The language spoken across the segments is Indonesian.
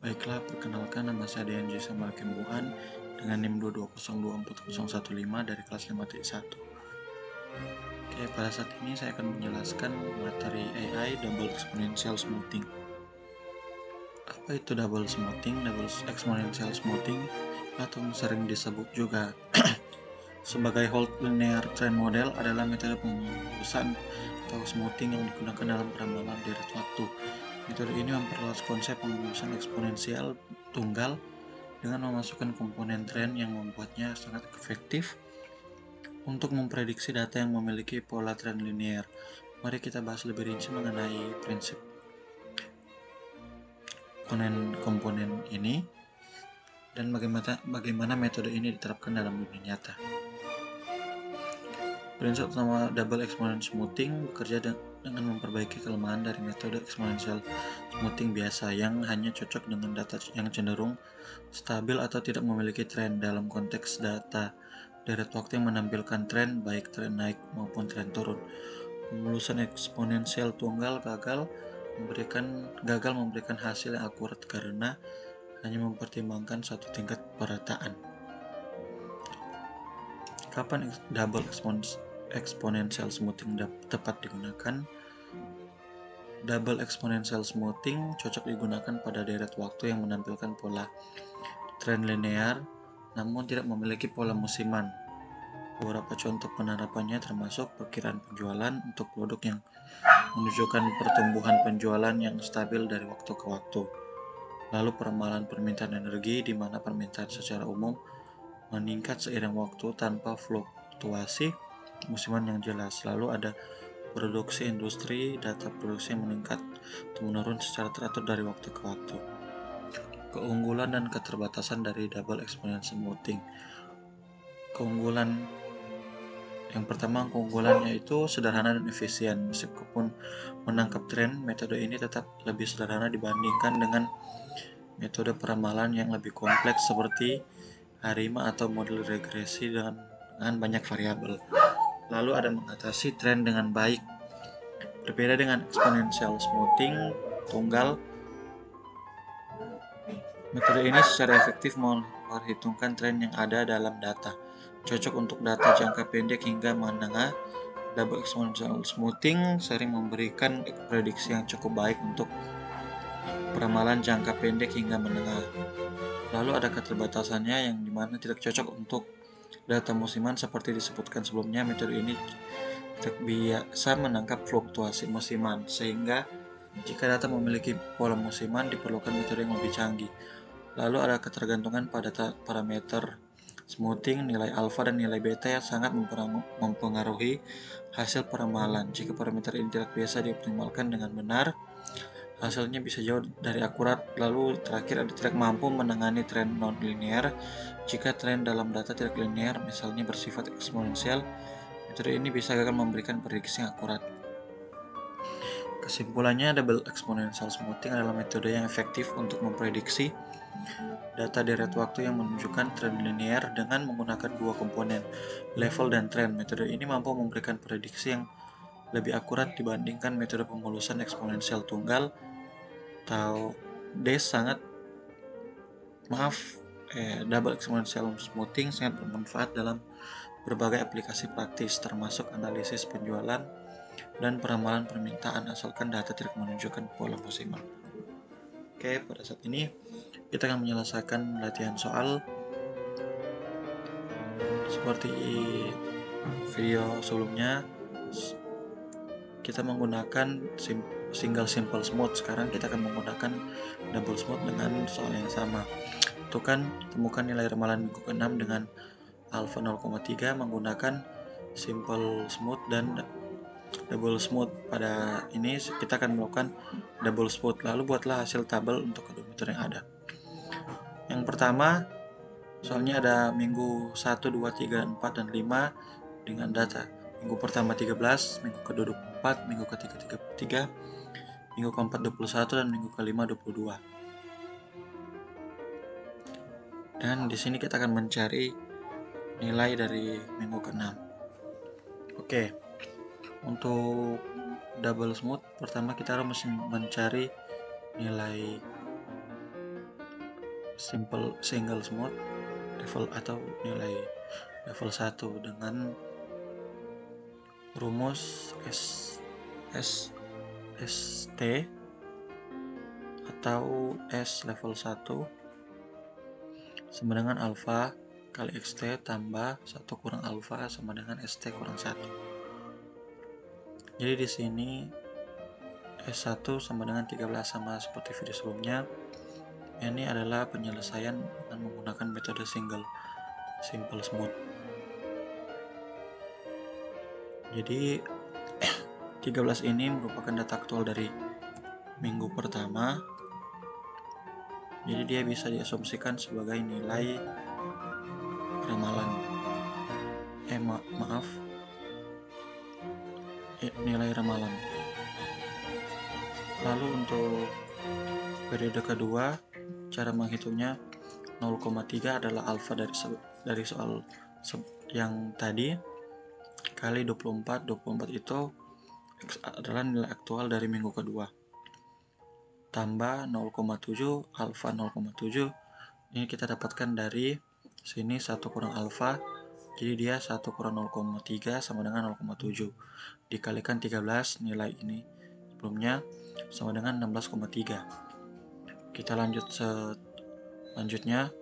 Baiklah, perkenalkan nama saya DNJ Samuel Kembuhan dengan NIM 220240115 dari kelas 5.1. Oke, pada saat ini saya akan menjelaskan materi AI Double Exponential Smoothing. Apa itu Double Smoothing? Double Exponential Smoothing atau sering disebut juga sebagai Whole Linear Trend Model adalah metode pemulusan atau smoothing yang digunakan dalam peramalan deret waktu. Metode ini memperluas konsep pemulusan eksponensial tunggal dengan memasukkan komponen tren yang membuatnya sangat efektif untuk memprediksi data yang memiliki pola tren linear. Mari kita bahas lebih rinci mengenai prinsip komponen ini dan bagaimana metode ini diterapkan dalam dunia nyata. Prinsip utama double exponential smoothing bekerja dengan memperbaiki kelemahan dari metode exponential smoothing biasa yang hanya cocok dengan data yang cenderung stabil atau tidak memiliki tren. Dalam konteks data deret waktu yang menampilkan tren, baik tren naik maupun tren turun, pemulusan eksponensial tunggal gagal memberikan hasil yang akurat karena hanya mempertimbangkan satu tingkat perataan. Kapan double exponential smoothing tepat digunakan? Double exponential smoothing cocok digunakan pada deret waktu yang menampilkan pola tren linear namun tidak memiliki pola musiman. Beberapa contoh penerapannya termasuk perkiraan penjualan untuk produk yang menunjukkan pertumbuhan penjualan yang stabil dari waktu ke waktu. Lalu peramalan permintaan energi di mana permintaan secara umum meningkat seiring waktu tanpa fluktuasi musiman yang jelas. Lalu ada produksi industri, data produksi yang meningkat atau menurun secara teratur dari waktu ke waktu. Keunggulan dan keterbatasan dari double exponential smoothing. Yang pertama, keunggulannya itu sederhana dan efisien. Meskipun menangkap tren, metode ini tetap lebih sederhana dibandingkan dengan metode peramalan yang lebih kompleks seperti ARIMA atau model regresi dengan banyak variabel. Lalu ada mengatasi tren dengan baik. Berbeda dengan exponential smoothing tunggal, metode ini secara efektif memperhitungkan tren yang ada dalam data. Cocok untuk data jangka pendek hingga menengah. Double exponential smoothing sering memberikan prediksi yang cukup baik untuk peramalan jangka pendek hingga menengah. Lalu ada keterbatasannya yang dimana tidak cocok untuk data musiman seperti disebutkan sebelumnya. Metode ini tidak biasa menangkap fluktuasi musiman, sehingga jika data memiliki pola musiman diperlukan metode yang lebih canggih. Lalu ada ketergantungan pada parameter smoothing, nilai alfa dan nilai beta yang sangat mempengaruhi hasil peramalan. Jika parameter ini tidak biasa dioptimalkan dengan benar, hasilnya bisa jauh dari akurat. Lalu terakhir ada tidak mampu menangani tren non-linear. Jika tren dalam data tidak linear, misalnya bersifat eksponensial, metode ini bisa gagal memberikan prediksi yang akurat. Kesimpulannya, double exponential smoothing adalah metode yang efektif untuk memprediksi data deret waktu yang menunjukkan tren linear dengan menggunakan dua komponen, level dan tren. Metode ini mampu memberikan prediksi yang lebih akurat dibandingkan metode pemulusan eksponensial tunggal atau double exponential smoothing sangat bermanfaat dalam berbagai aplikasi praktis, termasuk analisis penjualan dan peramalan permintaan, asalkan data tidak menunjukkan pola musiman. Oke, pada saat ini kita akan menyelesaikan latihan soal seperti video sebelumnya. Kita menggunakan single simple smooth. Sekarang kita akan menggunakan double smooth dengan soal yang sama. Tentukan temukan nilai ramalan minggu ke-6 dengan alpha 0,3 menggunakan simple smooth dan double smooth. Pada ini kita akan melakukan double smooth. Lalu buatlah hasil tabel untuk kedua metode yang ada. Yang pertama, soalnya ada minggu 1, 2, 3, 4, dan 5 dengan data. Minggu pertama 13, minggu kedua 24, minggu ketiga 33, minggu keempat 21, dan minggu kelima 22. Dan di sini kita akan mencari nilai dari minggu ke-6. Oke. Untuk double smooth, pertama kita harus mencari nilai simple single smooth level atau nilai level 1 dengan rumus ST atau S level 1 sama dengan alfa kali XT tambah 1 kurang alfa sama dengan ST kurang 1. Jadi di sini S1 sama dengan 13 sama seperti video sebelumnya. Ini adalah penyelesaian dengan menggunakan metode simple smooth. Jadi 13 ini merupakan data aktual dari minggu pertama. Jadi dia bisa diasumsikan sebagai nilai ramalan. Nilai ramalan. Lalu untuk periode kedua, cara menghitungnya 0,3 adalah alfa dari soal yang tadi kali 24. 24 itu adalah nilai aktual dari minggu kedua. Tambah 0,7 alfa 0,7. Ini kita dapatkan dari sini 1 kurang alfa. Jadi dia 1 kurang 0,3 sama dengan 0,7 dikalikan 13 nilai ini sebelumnya sama dengan 16,3. Kita lanjut selanjutnya.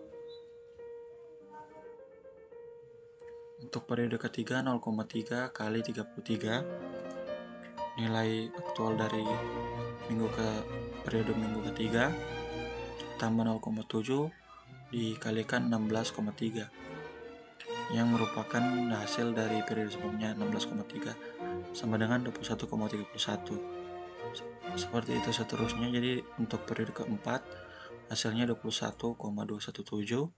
Untuk periode ketiga 0,3 kali 33 nilai aktual dari periode minggu ketiga tambah 0,7 dikalikan 16,3 yang merupakan hasil dari periode sebelumnya 16,3 sama dengan 21,31. Seperti itu seterusnya. Jadi untuk periode keempat hasilnya 21,217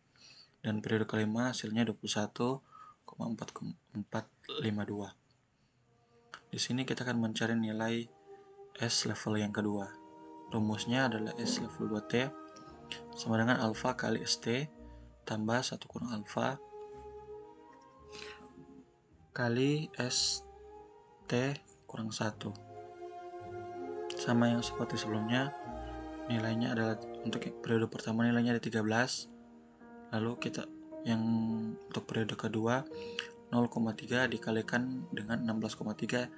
dan periode kelima hasilnya 21,452. Di sini kita akan mencari nilai S level yang kedua. Rumusnya adalah S level 2T sama dengan alfa kali ST tambah 1 kurang alfa kali ST kurang 1. Sama yang seperti sebelumnya, nilainya adalah untuk periode pertama nilainya ada 13. Lalu untuk periode kedua 0,3 dikalikan dengan 16,3.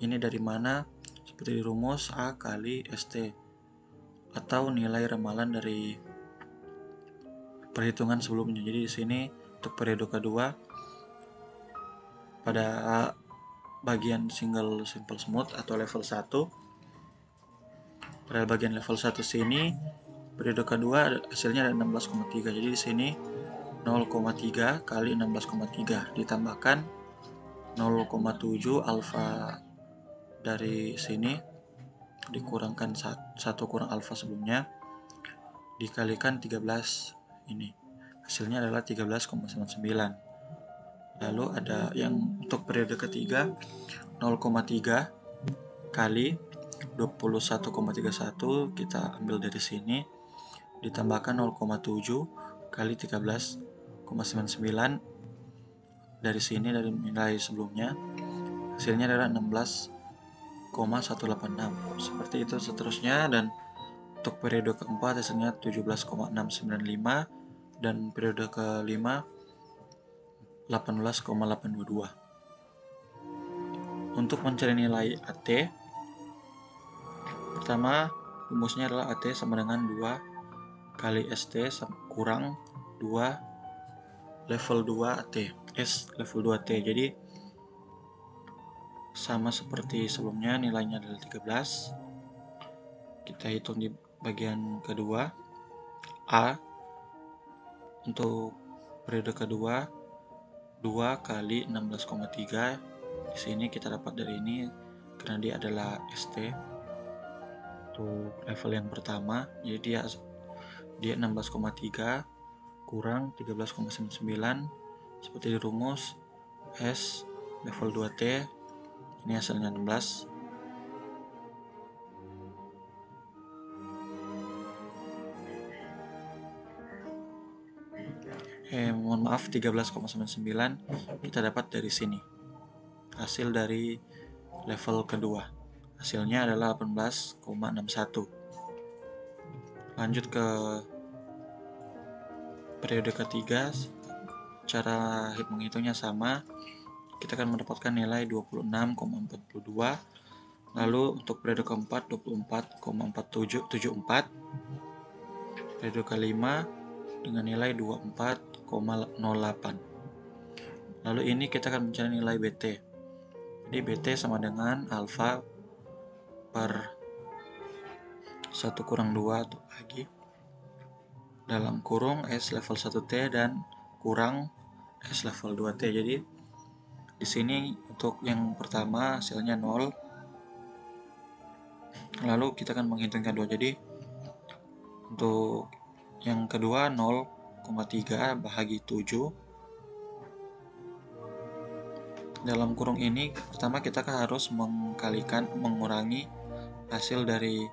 Ini dari mana? Seperti di rumus A kali ST atau nilai ramalan dari perhitungan sebelumnya. Jadi di sini untuk periode kedua pada bagian simple smooth atau level 1, pada bagian level 1 sini periode kedua hasilnya ada 16,3. Jadi di sini 0,3 kali 16,3 ditambahkan 0,7 alfa dari sini dikurangkan 1 kurang alfa sebelumnya dikalikan 13 ini. Hasilnya adalah 13,99. Lalu ada yang untuk periode ketiga 0,3 kali 21,31 kita ambil dari sini ditambahkan 0,7 kali 13,99 dari sini dari nilai sebelumnya hasilnya adalah 16,186. Seperti itu seterusnya. Dan untuk periode keempat hasilnya 17,695 dan periode kelima 18,822. Untuk mencari nilai AT, pertama rumusnya adalah AT sama dengan 2 kali ST kurang 2 level 2 AT. S level 2 T. Jadi sama seperti sebelumnya, nilainya adalah 13. Kita hitung di bagian kedua. A untuk periode kedua 2 kali 16,3. Di sini kita dapat dari ini karena dia adalah ST untuk level yang pertama. Jadi dia 16,3 kurang 13,99 seperti di rumus S level 2T. Ini hasilnya 16. Mohon maaf, 13,99 kita dapat dari sini. Hasil dari level kedua. Hasilnya adalah 18,61. Lanjut ke periode ketiga cara menghitungnya sama, kita akan mendapatkan nilai 26,42. Lalu untuk periode keempat 24,4774, periode kelima dengan nilai 24,08. Lalu ini kita akan mencari nilai BT. Jadi BT sama dengan alfa per 1 kurang 2 bagi dalam kurung S level 1T dan kurang S level 2T. Jadi di sini untuk yang pertama hasilnya 0. Lalu kita akan menghitung kedua. Jadi untuk yang kedua 0,3 bahagi 7. Dalam kurung ini pertama kita harus mengurangi hasil dari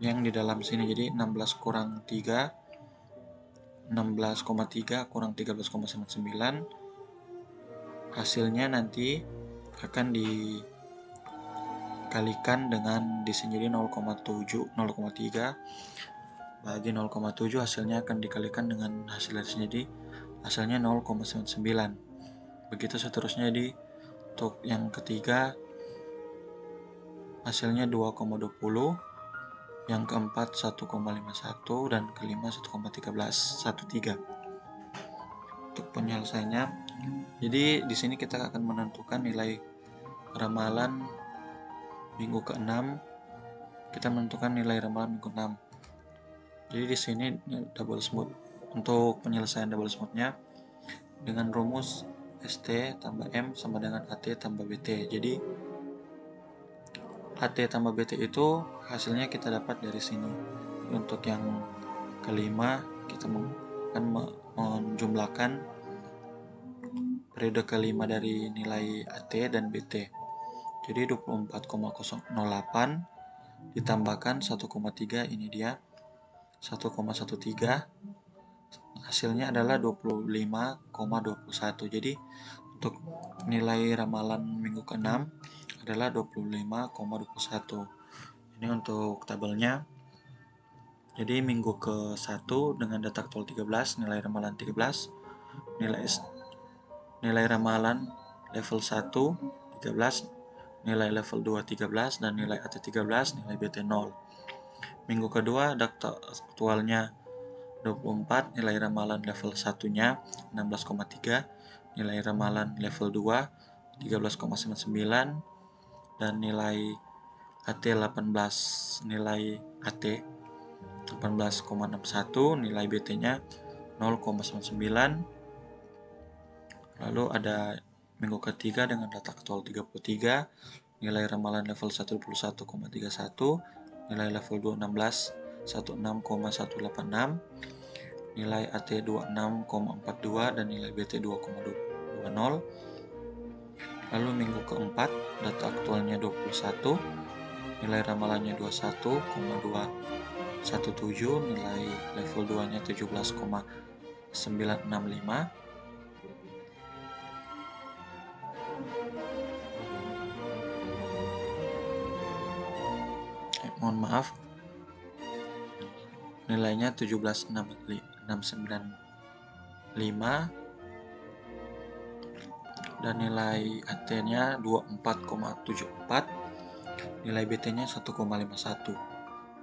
yang di dalam sini. Jadi 16 kurang 3, 16,3 kurang 13,99, hasilnya nanti akan dikalikan dengan di sini. Jadi 0,7, 0,3 bagi 0,7 hasilnya akan dikalikan dengan hasil dari sini. Jadi hasilnya 0,99. Begitu seterusnya. Di untuk yang ketiga hasilnya 2,20, yang keempat 1,51, dan kelima 1,1313. Untuk penyelesaiannya, jadi di sini kita akan menentukan nilai ramalan minggu ke-6. Kita menentukan nilai ramalan minggu 6. Jadi di sini double smooth. Untuk penyelesaian double smoothnya dengan rumus ST tambah M sama dengan AT tambah BT. Jadi AT tambah BT itu hasilnya kita dapat dari sini. Untuk yang kelima kita akan menjumlahkan periode kelima dari nilai AT dan BT. Jadi 24,008 ditambahkan 1,3, ini dia 1,13, hasilnya adalah 25,21. Jadi untuk nilai ramalan minggu ke-6 adalah 25,21. Ini untuk tabelnya. Jadi minggu ke-1 dengan data aktual 13, nilai ramalan 13, nilai ramalan level 1 13, nilai level 2 13, dan nilai AT 13, nilai BT 0. Minggu kedua data aktualnya 24, nilai ramalan level 1-nya 16,3, nilai ramalan level 2 13,99, dan nilai AT 18, nilai AT 18,61, nilai BT-nya 0,99. Lalu ada minggu ketiga dengan data aktual 33, nilai ramalan level 1 21,31, nilai level 2 16 16,186, nilai AT 26,42, dan nilai BT 2,20. Lalu minggu keempat data aktualnya 21, nilai ramalannya 21,217, nilai level 2 nya 17,965, mohon maaf, nilainya 17,695, dan nilai AT-nya 24,74, nilai BT-nya 1,51.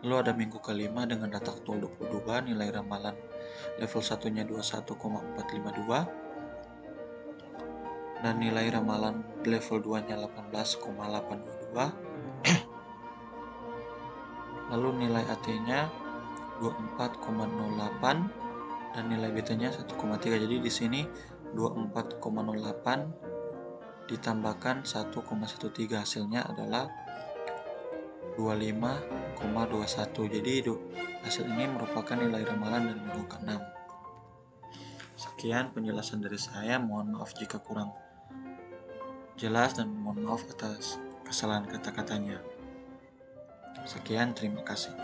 Lalu ada minggu kelima dengan data aktual 22, nilai ramalan level 1-nya 21,452, dan nilai ramalan level 2-nya 18,822. Lalu nilai AT-nya 24,08 dan nilai BT-nya 1,3. Jadi di sini 24,08 ditambahkan 1,13, hasilnya adalah 25,21. Jadi hasil ini merupakan nilai ramalan dari minggu ke-6. Sekian penjelasan dari saya, mohon maaf jika kurang jelas dan mohon maaf atas kesalahan kata-katanya. Sekian, terima kasih.